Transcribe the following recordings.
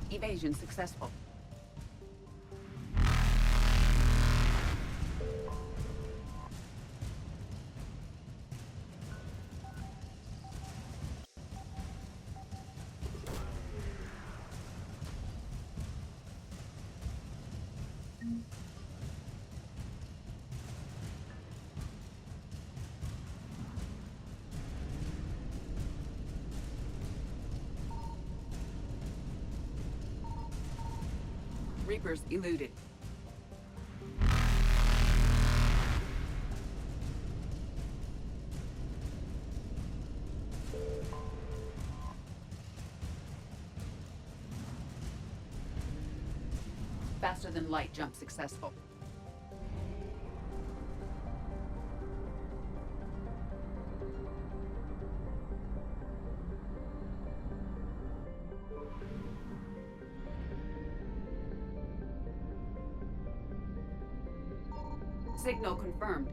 Evasion successful. Reapers eluded. Faster than light jump successful. Signal confirmed.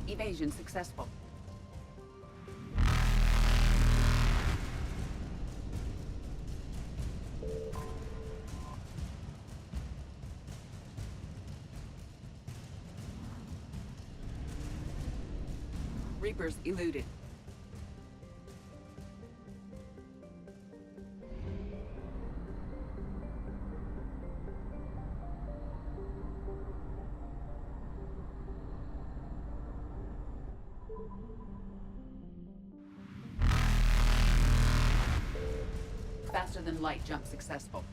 Evasion successful. Reapers eluded. Faster than light jump successful.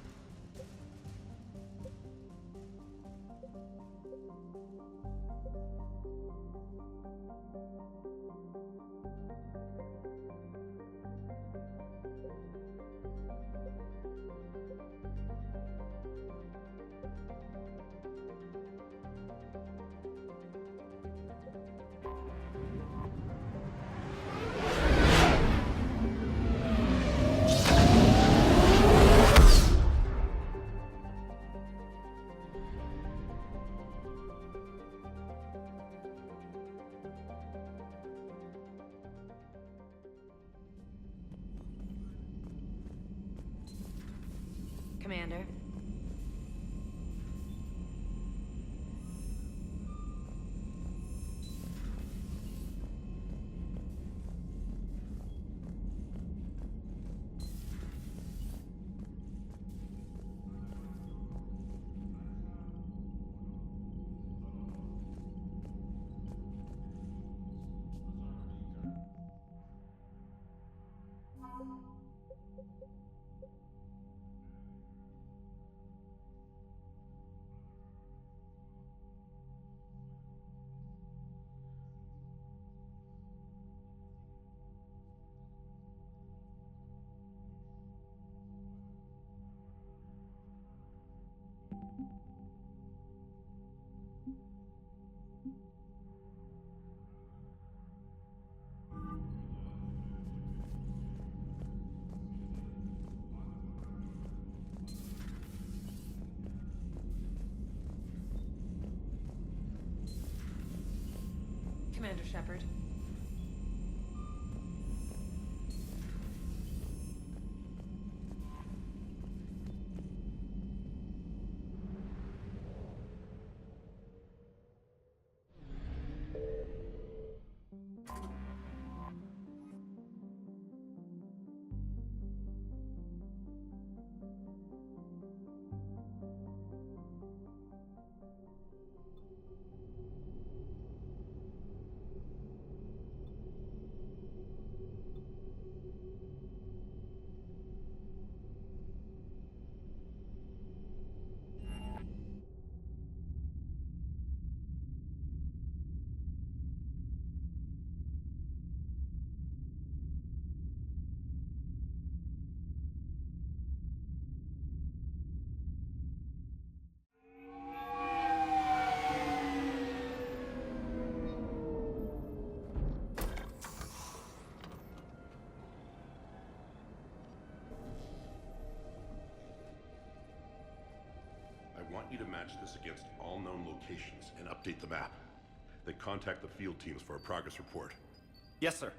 Commander. Commander Shepard. I want you to match this against all known locations and update the map. Then contact the field teams for a progress report. Yes, sir.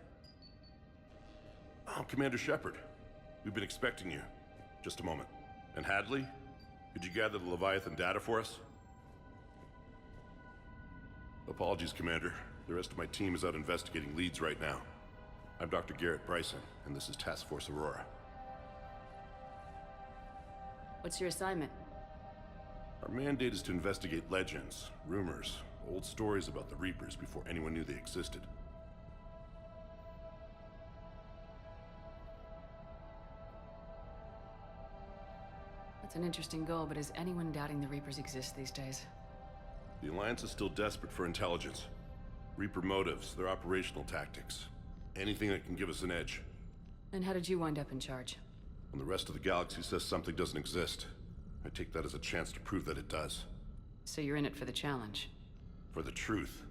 Oh, Commander Shepard. We've been expecting you. Just a moment. And Hadley? Could you gather the Leviathan data for us? Apologies, Commander. The rest of my team is out investigating leads right now. I'm Dr. Garrett Bryson, and this is Task Force Aurora. What's your assignment? Our mandate is to investigate legends, rumors, old stories about the Reapers before anyone knew they existed. That's an interesting goal, but is anyone doubting the Reapers exist these days? The Alliance is still desperate for intelligence. Reaper motives, their operational tactics. Anything that can give us an edge. And how did you wind up in charge? When the rest of the galaxy says something doesn't exist, I take that as a chance to prove that it does. So you're in it for the challenge? For the truth.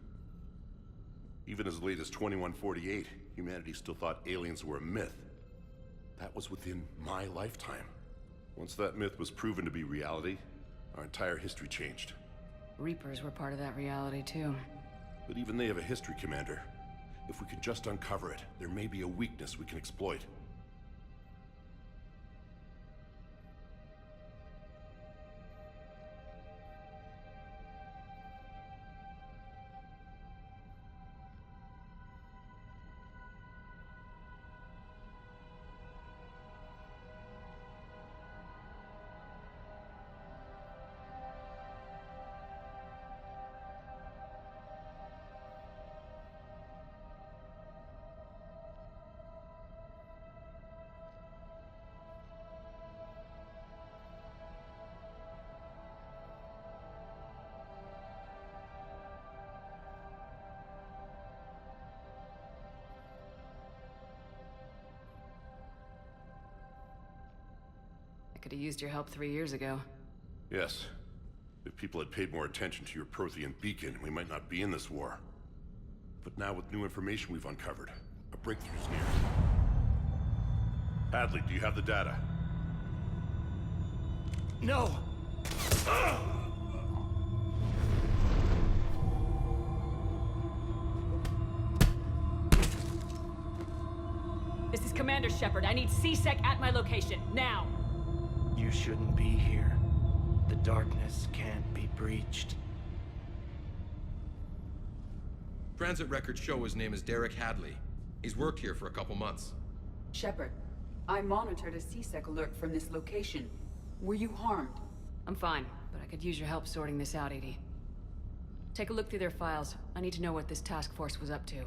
Even as late as 2148, humanity still thought aliens were a myth. That was within my lifetime. Once that myth was proven to be reality, our entire history changed. Reapers were part of that reality, too. But even they have a history, Commander. If we can just uncover it, there may be a weakness we can exploit. I could have used your help 3 years ago. Yes. If people had paid more attention to your Prothean beacon, we might not be in this war. But now with new information we've uncovered, a breakthrough's near. Hadley, do you have the data? No! This is Commander Shepard. I need C-Sec at my location, now! You shouldn't be here. The darkness can't be breached. Transit records show his name is Derek Hadley. He's worked here for a couple months. Shepard, I monitored a C-Sec alert from this location. Were you harmed? I'm fine, but I could use your help sorting this out, EDI. Take a look through their files. I need to know what this task force was up to.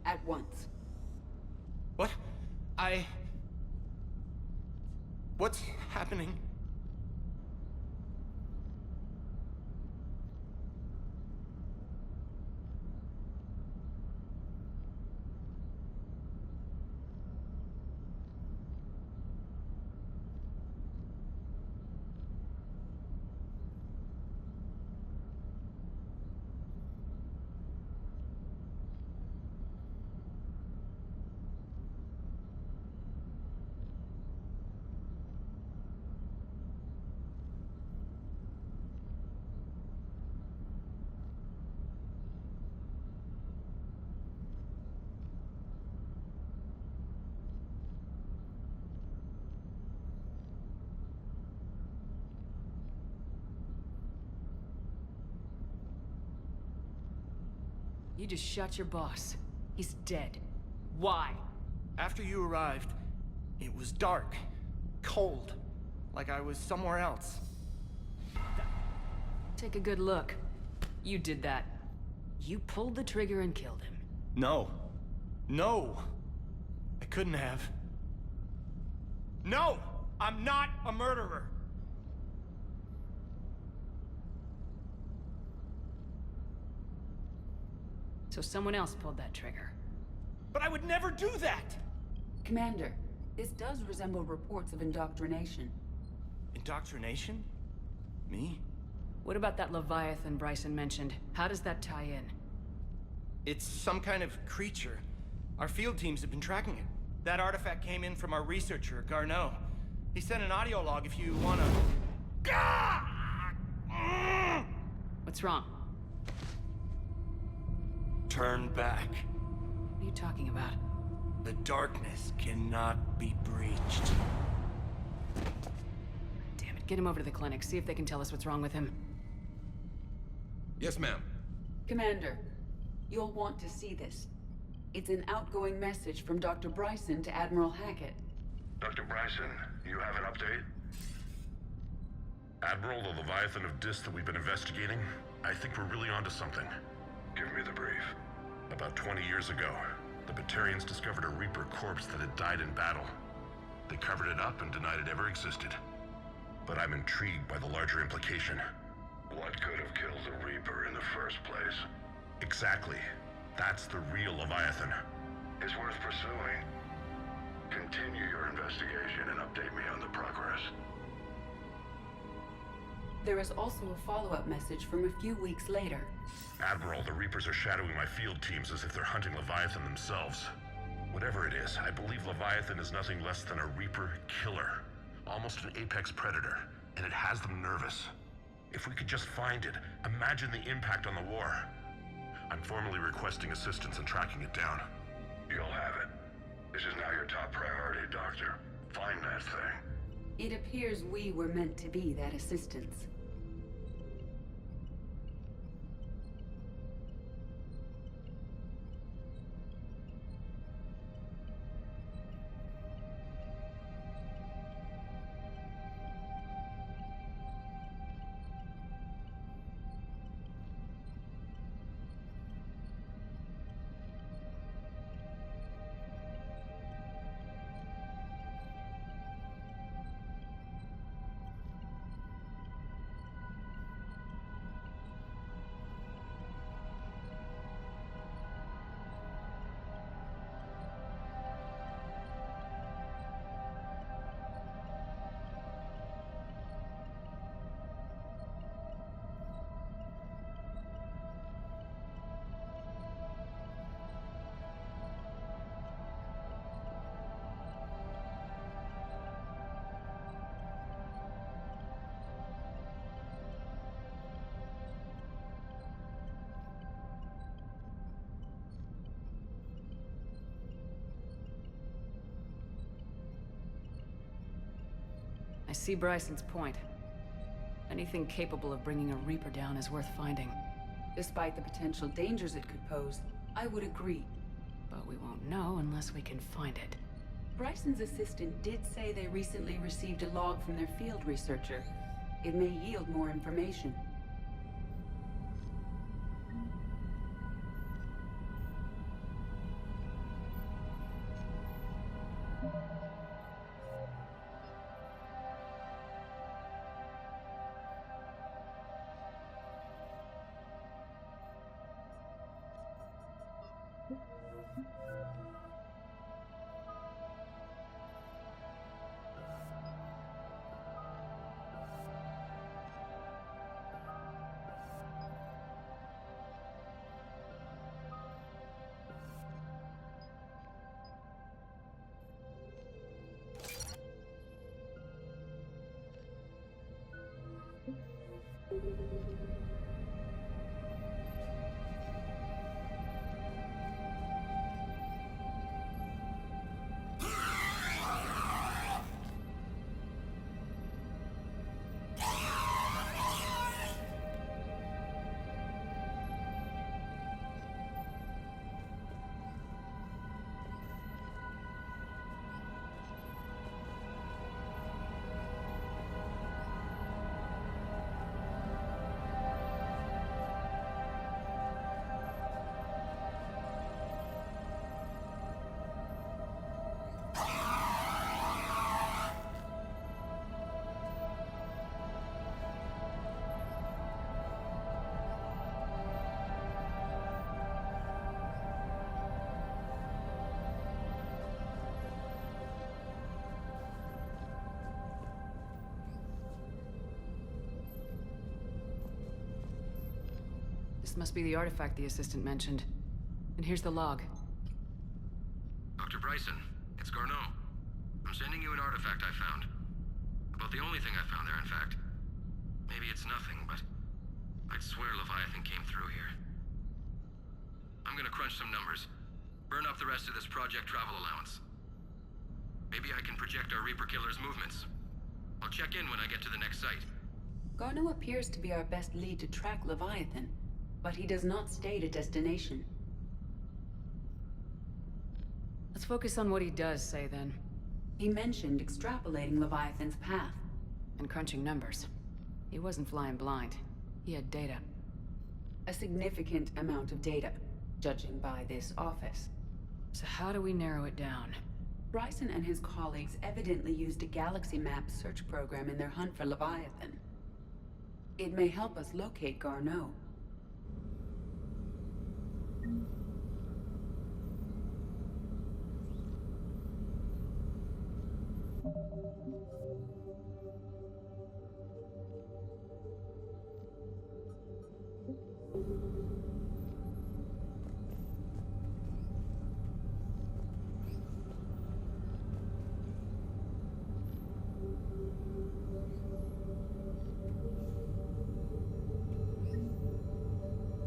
At once. What? What's happening? You just shot your boss. He's dead. Why? After you arrived, it was dark, cold, like I was somewhere else. Take a good look. You did that. You pulled the trigger and killed him. No. No! I couldn't have. No! I'm not a murderer! So someone else pulled that trigger. But I would never do that! Commander, this does resemble reports of indoctrination. Indoctrination? Me? What about that Leviathan Bryson mentioned? How does that tie in? It's some kind of creature. Our field teams have been tracking it. That artifact came in from our researcher, Garneau. He sent an audio log if you wanna... What's wrong? Turn back. What are you talking about? The darkness cannot be breached. Damn it, get him over to the clinic. See if they can tell us what's wrong with him. Yes, ma'am. Commander, you'll want to see this. It's an outgoing message from Dr. Bryson to Admiral Hackett. Dr. Bryson, you have an update? Admiral, the Leviathan of Dis that we've been investigating, I think we're really onto something. Give me the brief. About 20 years ago, the Batarians discovered a Reaper corpse that had died in battle. They covered it up and denied it ever existed. But I'm intrigued by the larger implication. What could have killed the Reaper in the first place? Exactly. That's the real Leviathan. It's worth pursuing. Continue your investigation and update me on the progress. There is also a follow-up message from a few weeks later. Admiral, the Reapers are shadowing my field teams as if they're hunting Leviathan themselves. Whatever it is, I believe Leviathan is nothing less than a Reaper killer. Almost an apex predator, and it has them nervous. If we could just find it, imagine the impact on the war. I'm formally requesting assistance in tracking it down. You'll have it. This is now your top priority, Doctor. Find that thing. It appears we were meant to be that assistance. I see Bryson's point. Anything capable of bringing a Reaper down is worth finding. Despite the potential dangers it could pose, I would agree. But we won't know unless we can find it. Bryson's assistant did say they recently received a log from their field researcher. It may yield more information. This must be the artifact the assistant mentioned. And here's the log. Dr. Bryson, it's Garneau. I'm sending you an artifact I found. About the only thing I found there, in fact. Maybe it's nothing, but I'd swear Leviathan came through here. I'm gonna crunch some numbers. Burn up the rest of this project travel allowance. Maybe I can project our Reaper killer's movements. I'll check in when I get to the next site. Garneau appears to be our best lead to track Leviathan, but he does not state a destination. Let's focus on what he does say, then. He mentioned extrapolating Leviathan's path. And crunching numbers. He wasn't flying blind. He had data. A significant amount of data, judging by this office. So how do we narrow it down? Bryson and his colleagues evidently used a galaxy map search program in their hunt for Leviathan. It may help us locate Garneau.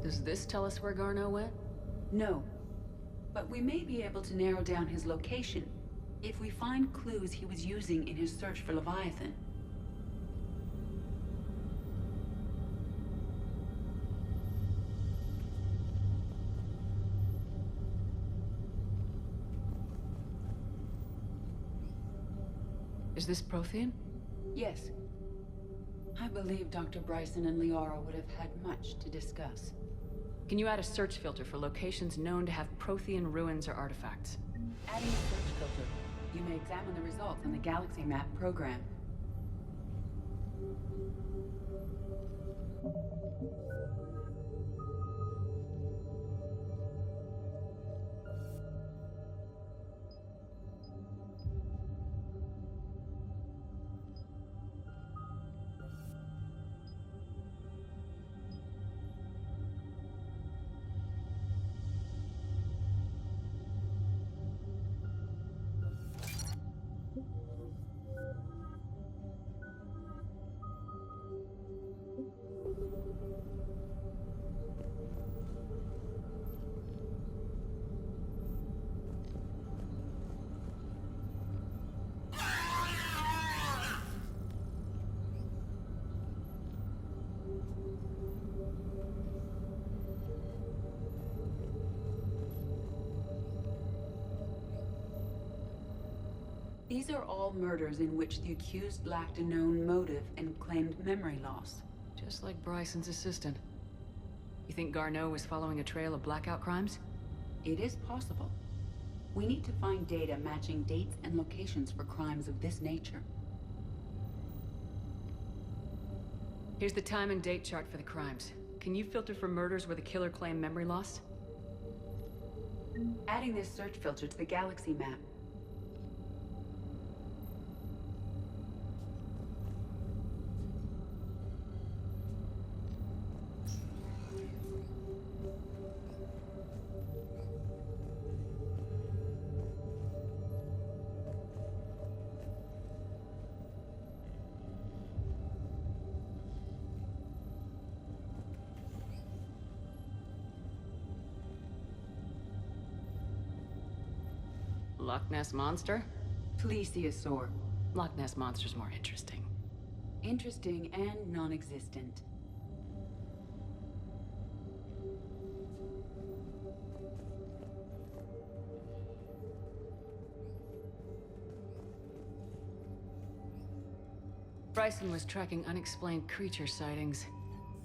Does this tell us where Garneau went? No. But we may be able to narrow down his location if we find clues he was using in his search for Leviathan. Is this Prothean? Yes. I believe Dr. Bryson and Liara would have had much to discuss. Can you add a search filter for locations known to have Prothean ruins or artifacts? Adding a search filter, you may examine the results on the Galaxy Map program. These are all murders in which the accused lacked a known motive and claimed memory loss. Just like Bryson's assistant. You think Garneau was following a trail of blackout crimes? It is possible. We need to find data matching dates and locations for crimes of this nature. Here's the time and date chart for the crimes. Can you filter for murders where the killer claimed memory loss? Adding this search filter to the Galaxy Map. Loch Ness Monster? Plesiosaur. Loch Ness Monster's more interesting. Interesting and non-existent. Bryson was tracking unexplained creature sightings.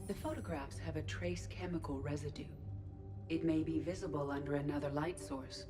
The photographs have a trace chemical residue. It may be visible under another light source.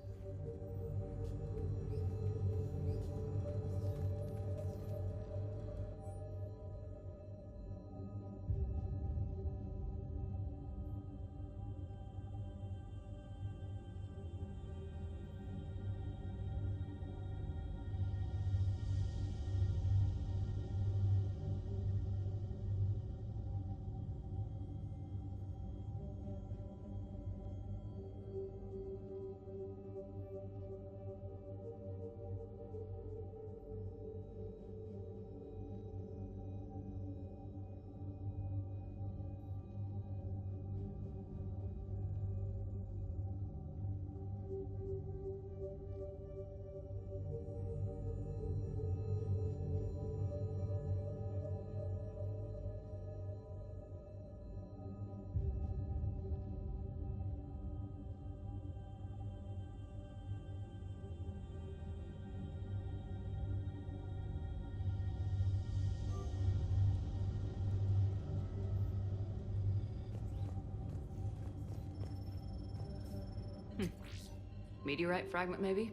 Meteorite fragment, maybe?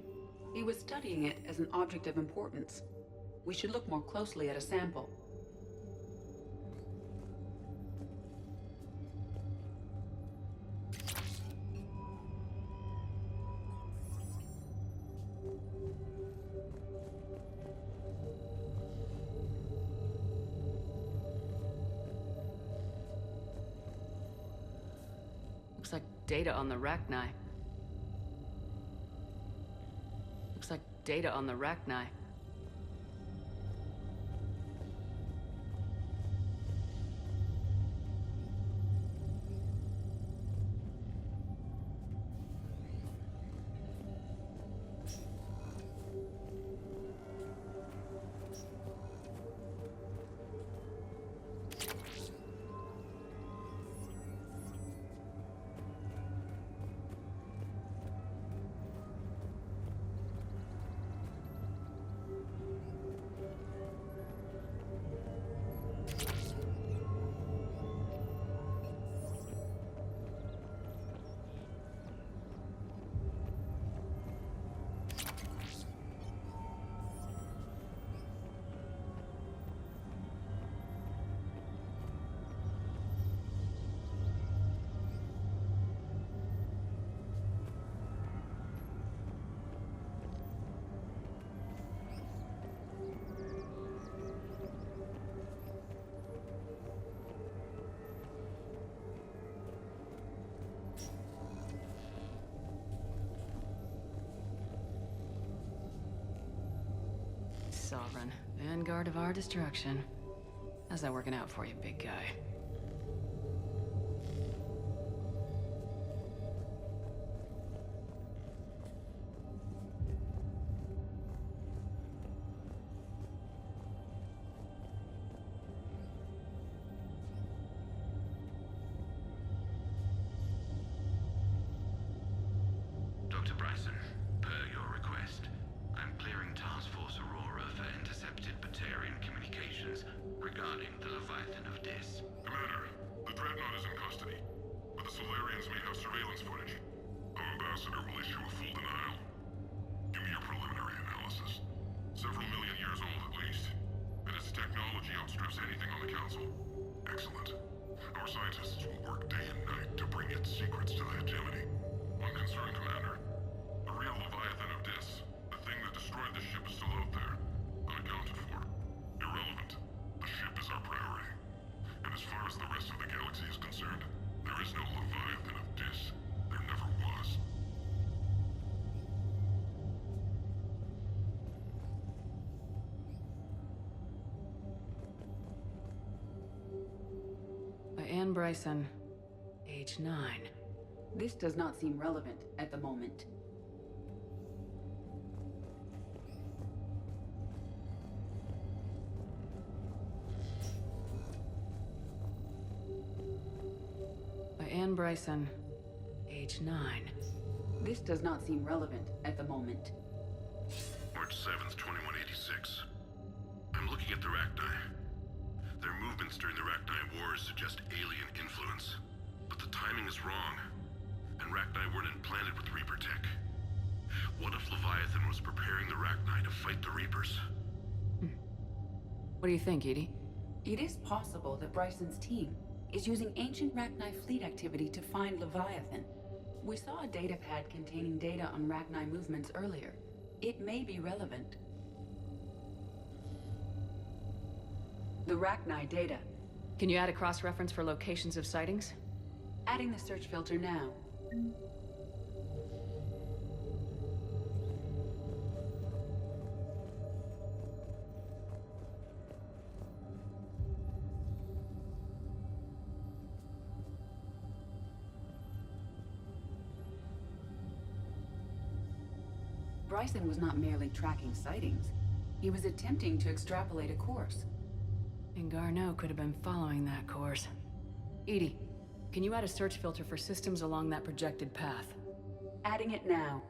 He was studying it as an object of importance. We should look more closely at a sample. Looks like data on the Rachni. Looks like data on the Rachni. Sovereign, vanguard of our destruction. How's that working out for you, big guy? Dr. Bryson, per your request, I'm clearing Task Force Aurora for intercepted Batarian communications regarding the Leviathan of Dis. Commander, the Dreadnought is in custody, but the Solarians may have surveillance footage. Our ambassador will issue a full denial. Give me your preliminary analysis. Several million years old at least, and its technology outstrips anything on the Council. Excellent. Our scientists will work day and night to bring its secrets to the hegemony. One concern, Commander. The real Leviathan of Dis, the thing that destroyed the ship, is still out there, unaccounted for. Irrelevant. The ship is our priority. And as far as the rest of the galaxy is concerned, there is no Leviathan of Dis. There never was. By Anne Bryson, age 9. This does not seem relevant at the moment. By Anne Bryson, age 9. This does not seem relevant at the moment. March 7th, 2186. I'm looking at the Rachni. Their movements during the Rachni Wars suggest alien influence. But the timing is wrong. And Rachni weren't implanted with Reaper tech. What if Leviathan was preparing the Rachni to fight the Reapers? What do you think, Edie? It is possible that Bryson's team is using ancient Rachni fleet activity to find Leviathan. We saw a data pad containing data on Rachni movements earlier. It may be relevant. The Rachni data. Can you add a cross-reference for locations of sightings? Adding the search filter now. Bryson was not merely tracking sightings. He was attempting to extrapolate a course. And Garneau could have been following that course. Edie, can you add a search filter for systems along that projected path? Adding it now.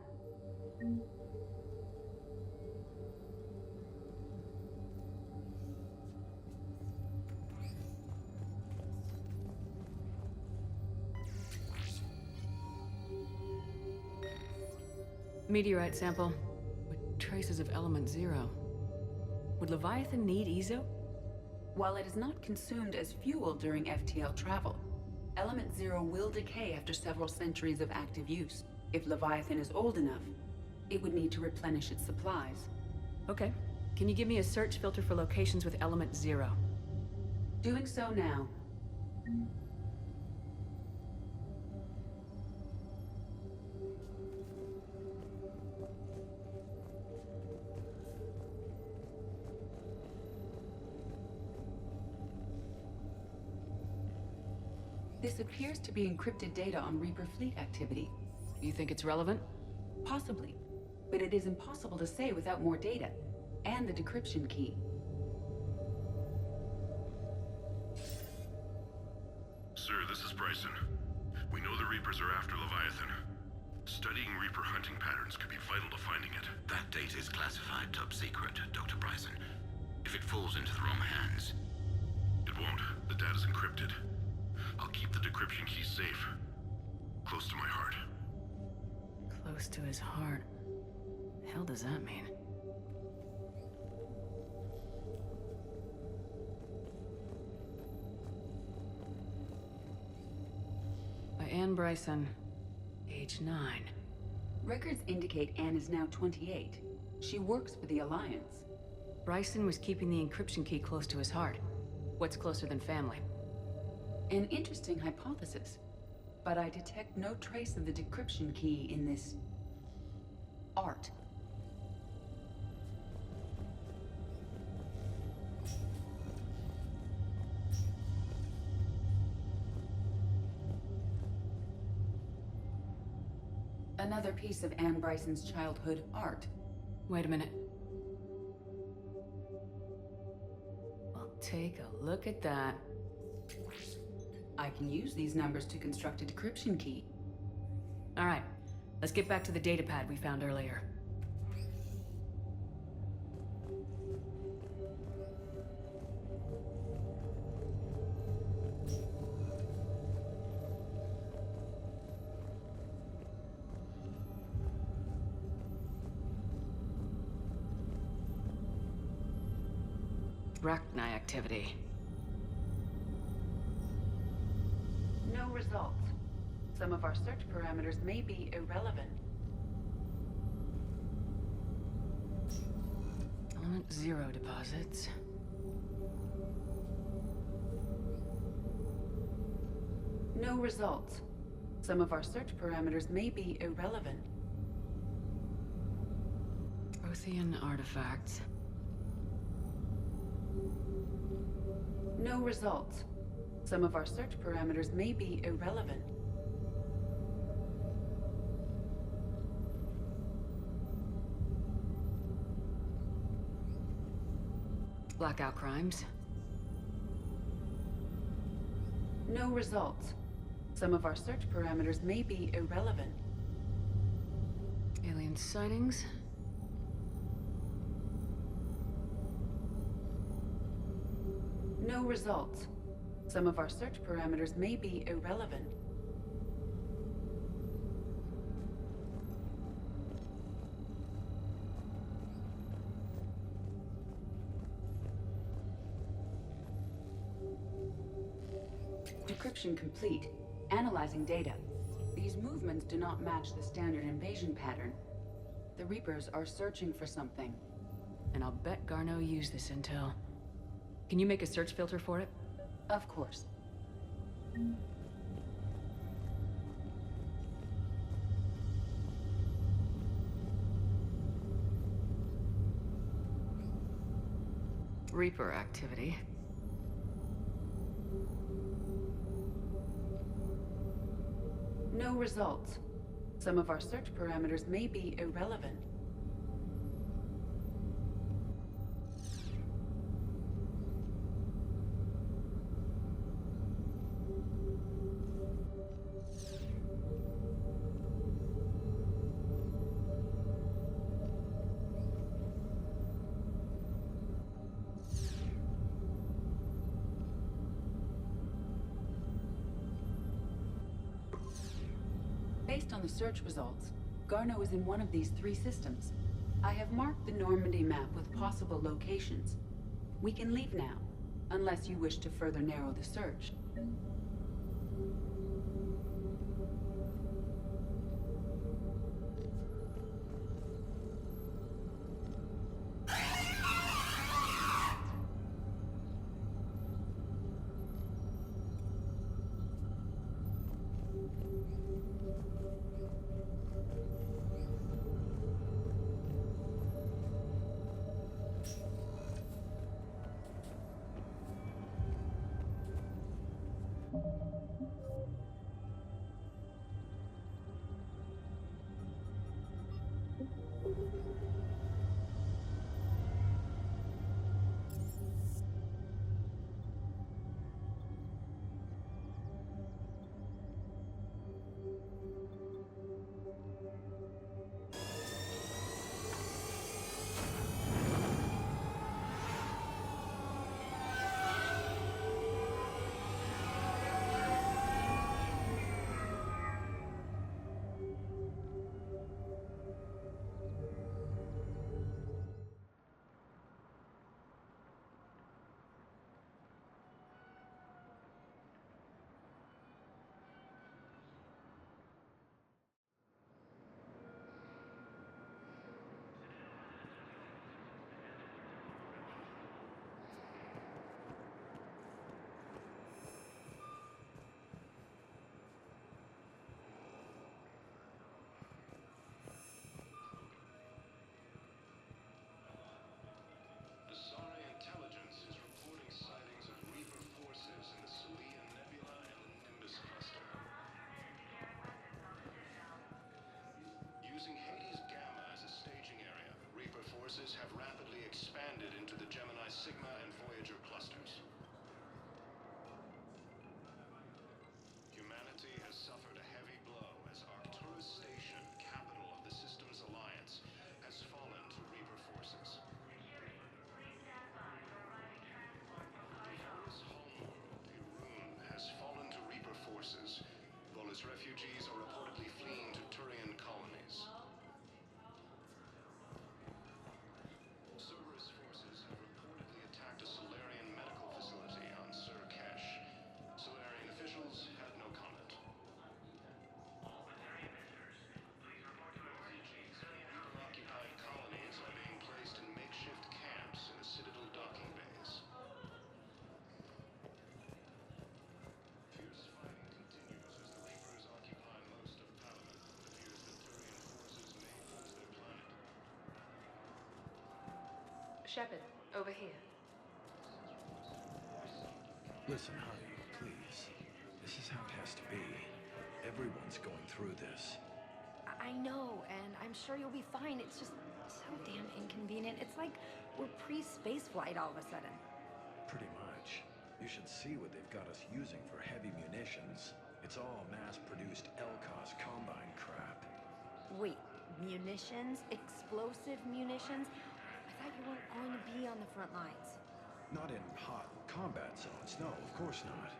Meteorite sample with traces of element zero. Would Leviathan need Ezo? While it is not consumed as fuel during FTL travel, Element Zero will decay after several centuries of active use. If Leviathan is old enough, it would need to replenish its supplies. Okay. Can you give me a search filter for locations with element zero? Doing so now. This appears to be encrypted data on Reaper fleet activity. You think it's relevant? Possibly, but it is impossible to say without more data, and the decryption key. Sir, this is Bryson. We know the Reapers are after Leviathan. Studying Reaper hunting patterns could be vital to finding it. That data is classified top secret, Dr. Bryson. If it falls into the wrong hands... It won't. The data's encrypted. I'll keep the decryption key safe. Close to my heart. Close to his heart. The hell does that mean? By Anne Bryson, age 9. Records indicate Anne is now 28. She works for the Alliance. Bryson was keeping the encryption key close to his heart. What's closer than family? An interesting hypothesis, but I detect no trace of the decryption key in this... art. Another piece of Anne Bryson's childhood art. Wait a minute. Well, take a look at that. I can use these numbers to construct a decryption key. All right, let's get back to the datapad we found earlier. Rachni activity. No results. Some of our search parameters may be irrelevant. Element zero deposits. No results. Some of our search parameters may be irrelevant. Prothean artifacts. No results. Some of our search parameters may be irrelevant. Blackout crimes. No results. Some of our search parameters may be irrelevant. Alien sightings. No results. Some of our search parameters may be irrelevant. Decryption complete. Analyzing data. These movements do not match the standard invasion pattern. The Reapers are searching for something. And I'll bet Garneau used this intel. Can you make a search filter for it? Of course. Reaper activity. No results. Some of our search parameters may be irrelevant. Based on the search results, Garneau is in one of these 3 systems. I have marked the Normandy map with possible locations. We can leave now, unless you wish to further narrow the search. Have rapidly expanded into the Gemini Sigma and Voyager clusters. Humanity has suffered a heavy blow as Arcturus Station, capital of the Systems Alliance, has fallen to Reaper forces. Volus' homeworld, Irun, has fallen to Reaper forces. Volus refugees are reportedly fleeing to Turian colonies. Shepard, over here. Listen, honey, please. This is how it has to be. Everyone's going through this. I know, and I'm sure you'll be fine. It's just so damn inconvenient. It's like we're pre-space flight all of a sudden. Pretty much. You should see what they've got us using for heavy munitions. It's all mass-produced LCOS Combine crap. Wait, munitions? Explosive munitions? I thought you weren't going to be on the front lines. Not in hot combat zones, no, of course not.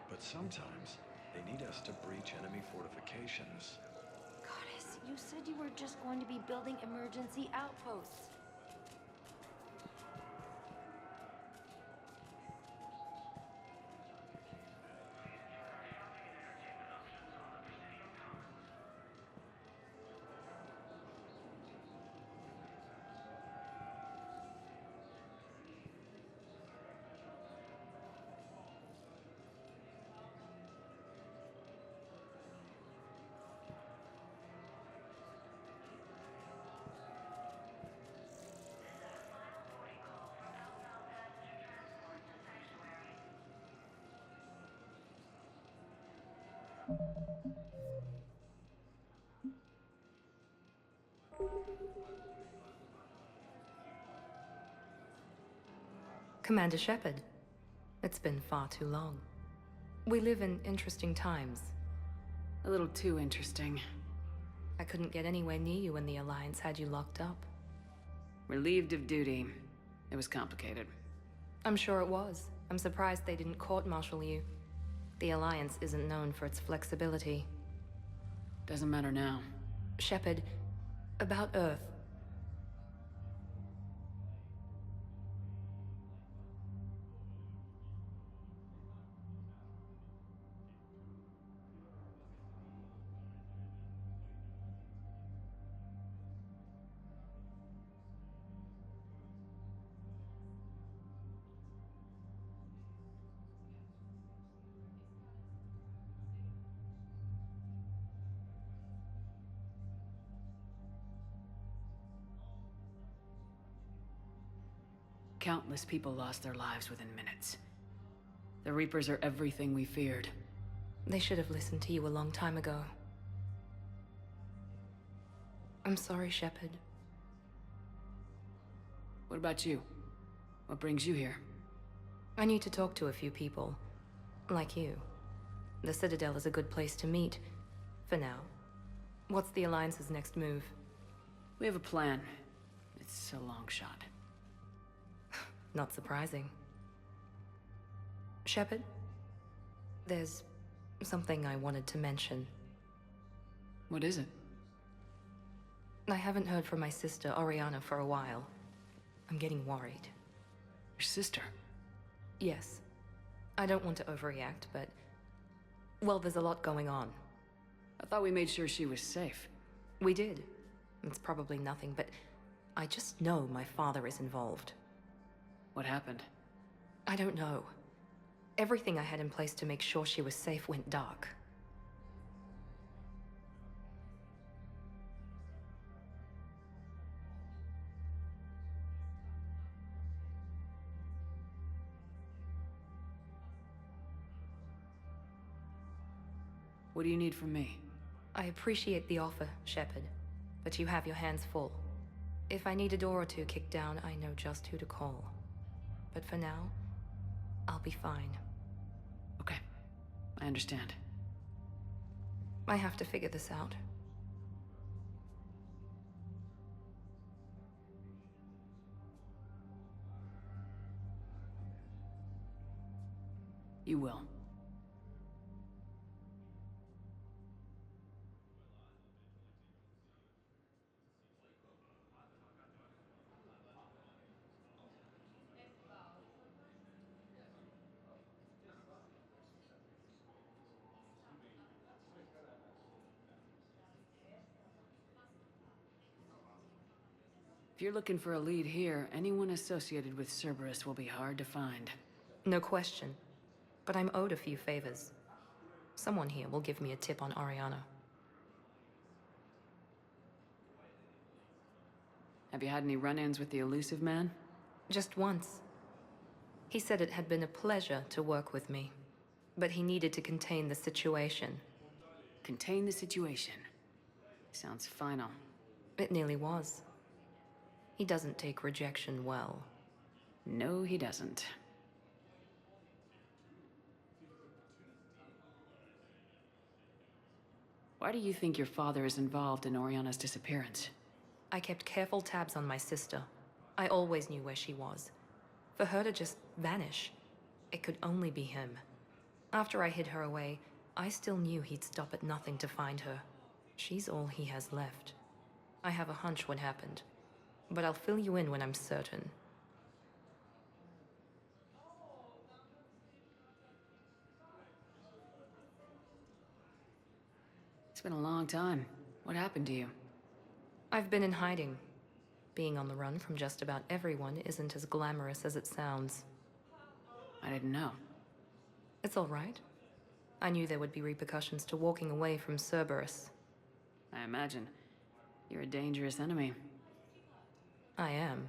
But sometimes, they need us to breach enemy fortifications. Goddess, you said you were just going to be building emergency outposts. Commander Shepard, it's been far too long. We live in interesting times. A little too interesting. I couldn't get anywhere near you when the Alliance had you locked up. Relieved of duty. It was complicated. I'm sure it was. I'm surprised they didn't court-martial you. The Alliance isn't known for its flexibility. Doesn't matter now. Shepard, about Earth. Countless people lost their lives within minutes. The Reapers are everything we feared. They should have listened to you a long time ago. I'm sorry, Shepard. What about you? What brings you here? I need to talk to a few people. Like you. The Citadel is a good place to meet. For now. What's the Alliance's next move? We have a plan. It's a long shot. Not surprising. Shepard? There's something I wanted to mention. What is it? I haven't heard from my sister, Oriana, for a while. I'm getting worried. Your sister? Yes. I don't want to overreact, but... well, there's a lot going on. I thought we made sure she was safe. We did. It's probably nothing, but I just know my father is involved. What happened? I don't know. Everything I had in place to make sure she was safe went dark. What do you need from me? I appreciate the offer, Shepard, but you have your hands full. If I need a door or two kicked down, I know just who to call. But for now, I'll be fine. Okay, I understand. I have to figure this out. You will. If you're looking for a lead here, anyone associated with Cerberus will be hard to find. No question. But I'm owed a few favors. Someone here will give me a tip on Oriana. Have you had any run-ins with the Elusive Man? Just once. He said it had been a pleasure to work with me, but he needed to contain the situation. Contain the situation. Sounds final. It nearly was. He doesn't take rejection well. No, he doesn't. Why do you think your father is involved in Oriana's disappearance? I kept careful tabs on my sister. I always knew where she was. For her to just vanish, it could only be him. After I hid her away, I still knew he'd stop at nothing to find her. She's all he has left. I have a hunch what happened, but I'll fill you in when I'm certain. It's been a long time. What happened to you? I've been in hiding. Being on the run from just about everyone isn't as glamorous as it sounds. I didn't know. It's all right. I knew there would be repercussions to walking away from Cerberus. I imagine. You're a dangerous enemy. I am.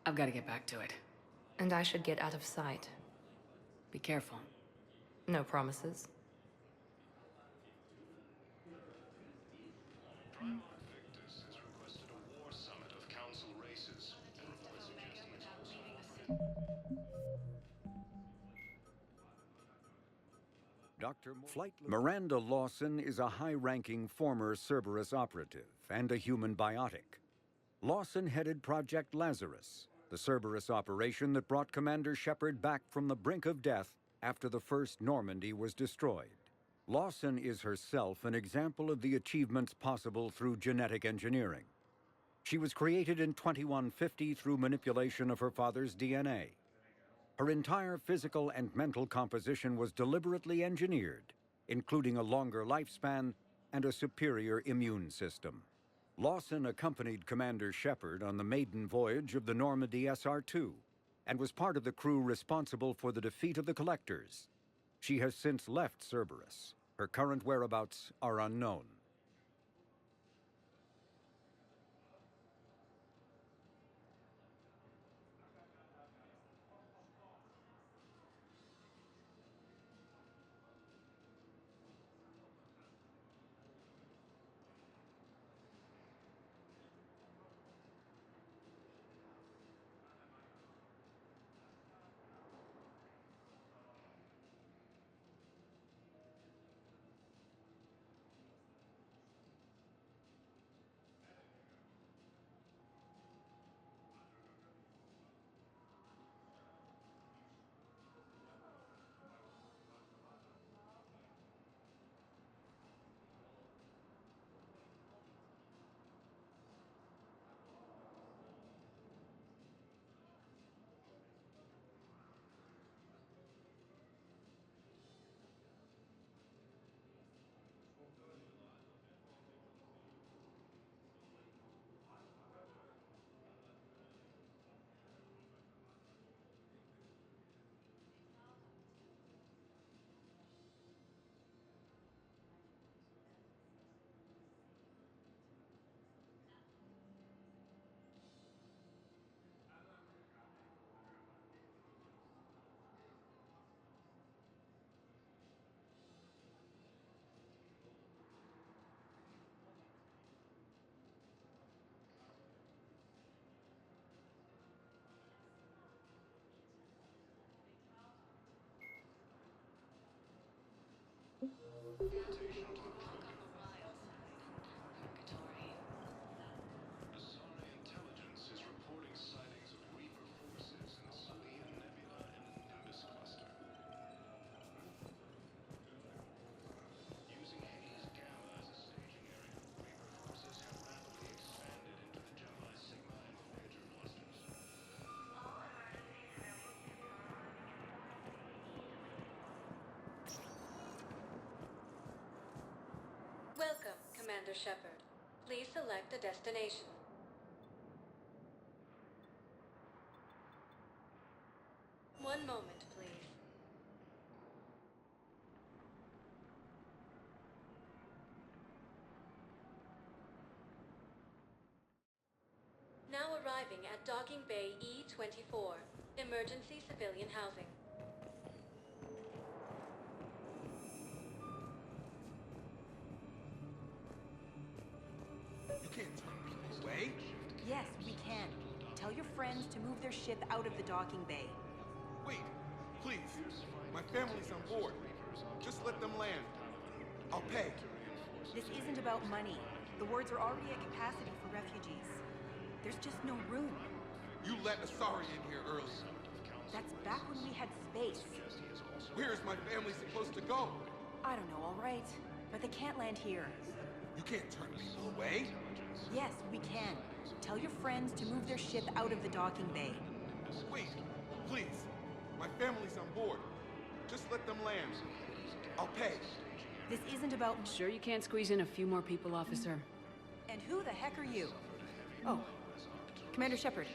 I've got to get back to it. And I should get out of sight. Be careful. No promises. Primarch Victus has requested a war summit of council races, and reports suggesting it's also Miranda Lawson is a high-ranking former Cerberus operative and a human biotic. Lawson headed Project Lazarus, the Cerberus operation that brought Commander Shepard back from the brink of death after the first Normandy was destroyed. Lawson is herself an example of the achievements possible through genetic engineering. She was created in 2150 through manipulation of her father's DNA. Her entire physical and mental composition was deliberately engineered, including a longer lifespan and a superior immune system. Lawson accompanied Commander Shepard on the maiden voyage of the Normandy SR-2 and was part of the crew responsible for the defeat of the Collectors. She has since left Cerberus. Her current whereabouts are unknown. Asari intelligence is reporting sightings of Reaper forces in Selene Nebula in the Nimbus cluster. Using Hades Gamma as a staging area, Reaper forces have rapidly expanded into the Gemini Sigma and Voyager clusters. Welcome, Commander Shepard. Please select a destination. One moment, please. Now arriving at Docking Bay E-24, emergency civilian housing. You can't turn people away. Yes, we can. Tell your friends to move their ship out of the docking bay. Wait, please. My family's on board. Just let them land. I'll pay. This isn't about money. The wards are already at capacity for refugees. There's just no room. You let Asari in here early. That's back when we had space. Where is my family supposed to go? I don't know, all right. But they can't land here. You can't turn people away. Yes, we can. Tell your friends to move their ship out of the docking bay. Wait, please. My family's on board. Just let them land. I'll pay. This isn't about... Sure you can't squeeze in a few more people, officer? And who the heck are you? Oh, Commander Shepard.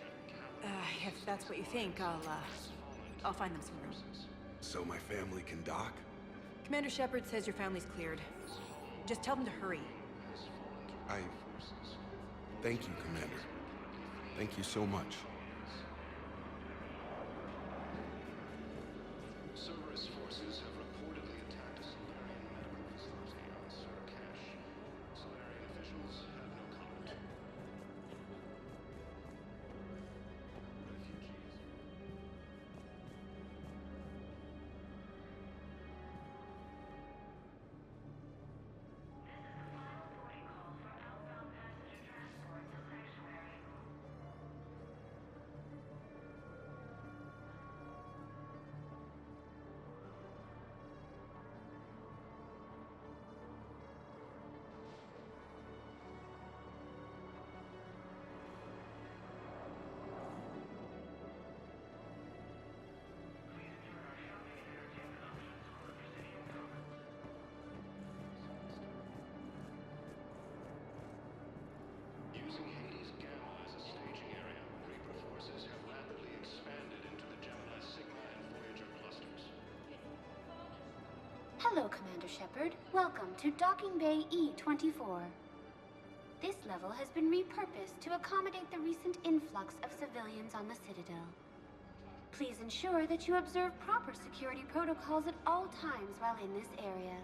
If that's what you think, I'll find them some room. So my family can dock? Commander Shepard says your family's cleared. Just tell them to hurry. Thank you, Commander. Thank you so much. Hello, Commander Shepard. Welcome to Docking Bay E-24. This level has been repurposed to accommodate the recent influx of civilians on the Citadel. Please ensure that you observe proper security protocols at all times while in this area.